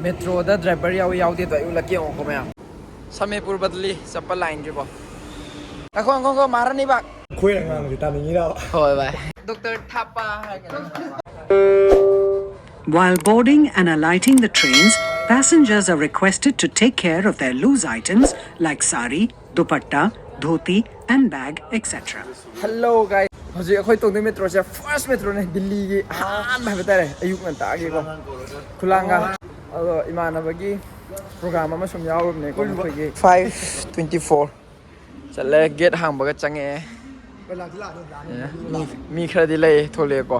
metro da driver yaudi to ula ke ko maya samepur badli chappa line jibo akho ko marani ba khoi ngang thì ta mình nghĩ đâu hoi bai doctor thapa While boarding and alighting the trains, passengers are requested to take care of their loose items like sari, dupatta, dhoti and bag, etc. Hello guys hoji akhoi tong metro se first metro ne Delhi gi han ba betare ayuk nan ta gi ko khulanga ado imana bagi program ama sum yaw ne ko khoi gi 5:24 chale gate hang ba ga change mi khara di lei thole ko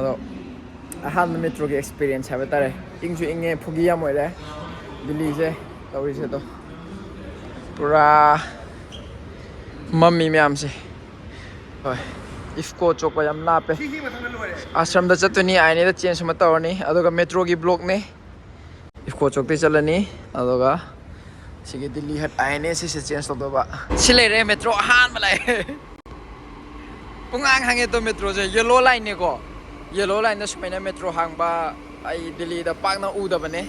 ado ahan metro gi experience ha betare ingju inge phugi ya moi re Delhi se tawri se to pura mummy myam se hoi ifko choko yam la pe ashram da chatuni aine da change ma tawni adoga metro gi block ne ifko chok te chalani adoga sigi Delhi hat aine se change to ba sile re metro han ma lai pungang hange to metro je yellow line ne ko yellow line da sumaina metro hang ba ai Delhi da pak na u da bane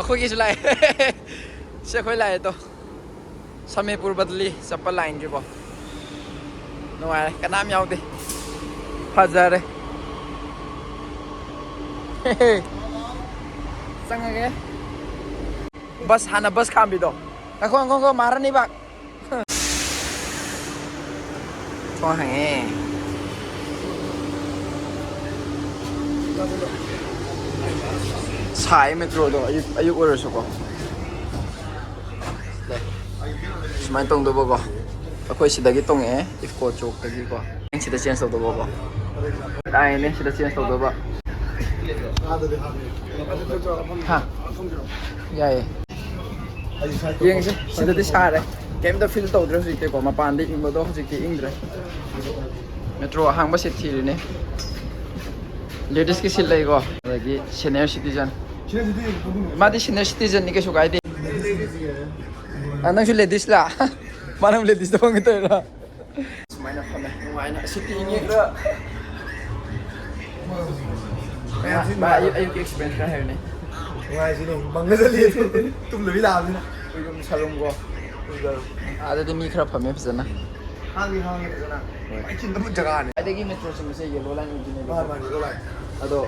khoi gi lai se khoi lai to samepur badli chappa line jibo no ai kanam yaudi phajare sangage bus hana bus khambi do ko marani ba cho hange sai metro do ayuk oroso ko sumai tong do bogo akhoi sidagi tong e ifko chok tagi ko sida change to do bogo ai ne sida change to do ba ha yae yeng se sida di sa re kem da feel to dre si te ko ma pan di ing bo do si ki ing dre metro hang ba sit thi ne ladies ki sil lai go lagi senior citizen madi senior citizen ni ke so gai di anang ladies la manam ladies to ngito ra sumaina khame nuaina city ngi ra ba ayu experience ka hai ne ngoài gì này bằng cái gì tum lưới làm gì này tum salum go ada de mi khara phame phsana hang đi rồi na ai chin tấm jaga này ai de gi metro sim se yellow line ni ne ba yellow line ado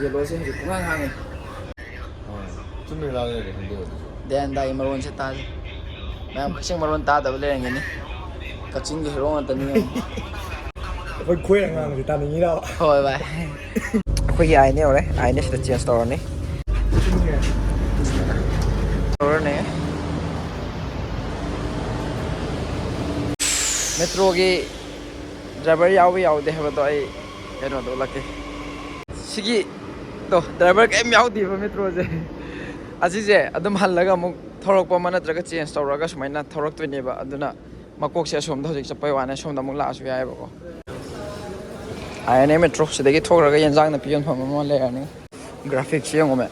yellow se hi kungang hangi chúng mình làm cái gì den dai maron se ta ma'am खिंग मरोन ता दब लेंगे ने कचिंग के हेरो त नि khoi khoi ngang thì ta mình nghĩ đâu होय bye khoi ai ne ore ai ne se change store ne store ne metro ge driver yaw de ha to ai eno do lake sigi to driver ke yaw di metro je aji je adum halaga muk thorok pa mana traga change tawraga sumaina thorok to neba aduna makok se som thojik chapai wana som da muk la su yai ba ko ai ne metro se degi thoraga yanjang na pion pham ma le ani graphic se ngome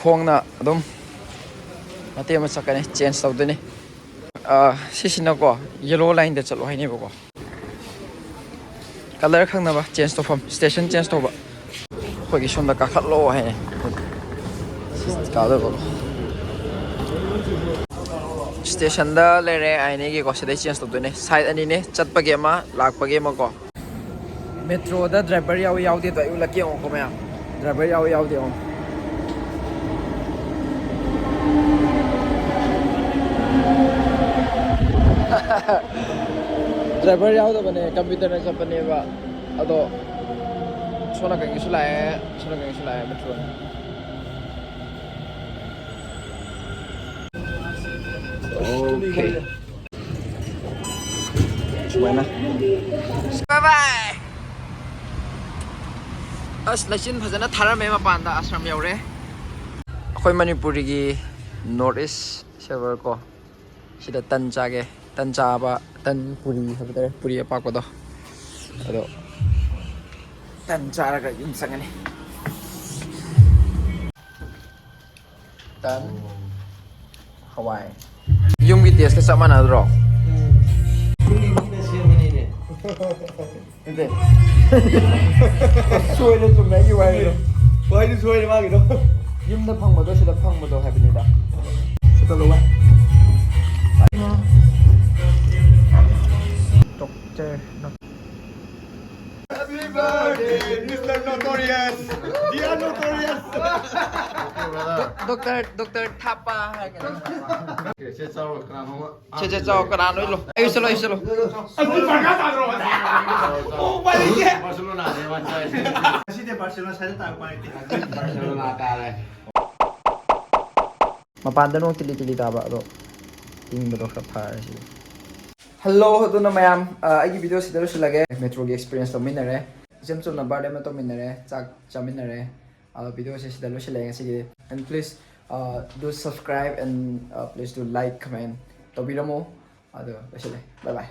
khong na adum ate ma sakane change taw de ni sisina ko yellow line de chalo hai ne ba ko color khang na ba change to pham station change to ba khoi gi som da ka khat lo hai ne station da le re ai ne gi ko se dai change to ne side ani ne chat pa ge ma lak pa ge ma ko metro da driver yaw de to ula ke ko ma driver yaw de on driver yaw da bane computer na chap ne ba ado sona ka gi sulai metro Okay. Buena. Bye bye. As lachin phajana thara me ma panda ashram yaure. Akhoi Manipuri gi North East server ko. Sida tan chage, tan cha ba, tan puri habare, puri apa ko do. Ado. Tan cha ra yum sangani. Tan Hawaii. Yung BTS ka sama na draw. Hindi. ꯁꯣꯏꯔꯦ ꯆꯨꯝꯃꯦ ꯑꯩꯒꯤ ꯋꯥꯍꯩꯗꯣ ꯋꯥꯍꯩꯗꯨ ꯁꯣꯏꯔꯦ ꯃꯥꯒꯤꯗꯣ ꯌꯨꯝꯗ ꯐꯪꯕꯗꯣ ꯁꯤꯗ ꯐꯪꯕꯗꯣ ꯍꯥꯏꯕꯅꯤꯗ ꯆꯠꯂꯣ ꯚꯥꯏ doctor Happy birthday, Mr. Notorious! Dear Notorious! Doctor ꯊꯥꯞꯄ ꯍꯥꯏꯒꯅꯤ ꯁꯦ ꯆꯥꯎꯔꯣ ꯀꯅꯥꯅꯣ ꯆꯦ ꯆꯥꯎ ꯀꯅꯥꯅꯣ ꯏꯜꯂꯣ ꯑꯩ ꯆꯠꯂꯣ ꯑꯩ ꯕꯔꯒꯥꯔ ꯇꯥꯗ꯭ꯔꯣ ꯑꯣ ꯎꯄꯥꯏ ꯂꯩꯇꯦ ꯕꯥꯔꯁꯦꯂꯣꯅꯥꯅꯦ ꯋꯥꯟꯆꯥꯏ ꯉꯁꯤꯗꯤ ꯕꯥꯔꯁꯦꯂꯣꯅꯥ ꯁꯥꯏꯗ ꯇꯥꯔꯛꯄ ꯂꯩꯇꯦ ꯕꯥꯔꯁꯦꯂꯣꯅꯥ ꯇꯥꯔꯦ ꯃꯄꯥꯟꯗ ꯅꯣꯡ ꯇꯤꯂꯤ ꯇꯥꯕ ꯑꯗꯣ ꯏꯪꯕꯗꯣ ꯈꯔ ꯐꯔꯁꯤ ꯍꯜꯂꯣ ꯑꯗꯨꯅ ꯃꯌꯥꯝ ꯑꯩꯒꯤ ꯚꯤꯗꯤꯑꯣ ꯁꯤꯗ ꯂꯣꯏꯁꯤꯜꯂꯒꯦ ꯃꯦꯇ꯭ꯔꯣꯒꯤ ꯑꯦꯛꯁꯄꯤꯔꯤꯌꯦꯟꯁ ꯇꯧꯃꯤꯟꯅꯔꯦ ꯏꯆꯝ ꯆꯝꯅ ꯕꯥꯔꯗꯦ ꯑꯃ ꯇꯧꯃꯤꯟꯅꯔꯦ ꯆꯥꯛ ꯆꯥꯃꯤꯟꯅꯔꯦ ꯚꯤꯗꯤꯑꯣꯁꯦ ꯁꯤꯗ ꯂꯣꯏꯁꯤꯜꯂꯛꯑꯦ ꯉꯁꯤꯒꯤꯗꯤ ꯑꯦꯟ ꯄ꯭ꯂꯤꯖ ꯗꯨ ꯁꯕꯁꯀ꯭ꯔꯥꯏꯕ and please do like comment ꯇꯧꯕꯤꯔꯝꯃꯣ ꯑꯗꯣ ꯂꯣꯏꯁꯤꯜꯂꯦ ꯕꯥꯏ ꯕꯥꯏ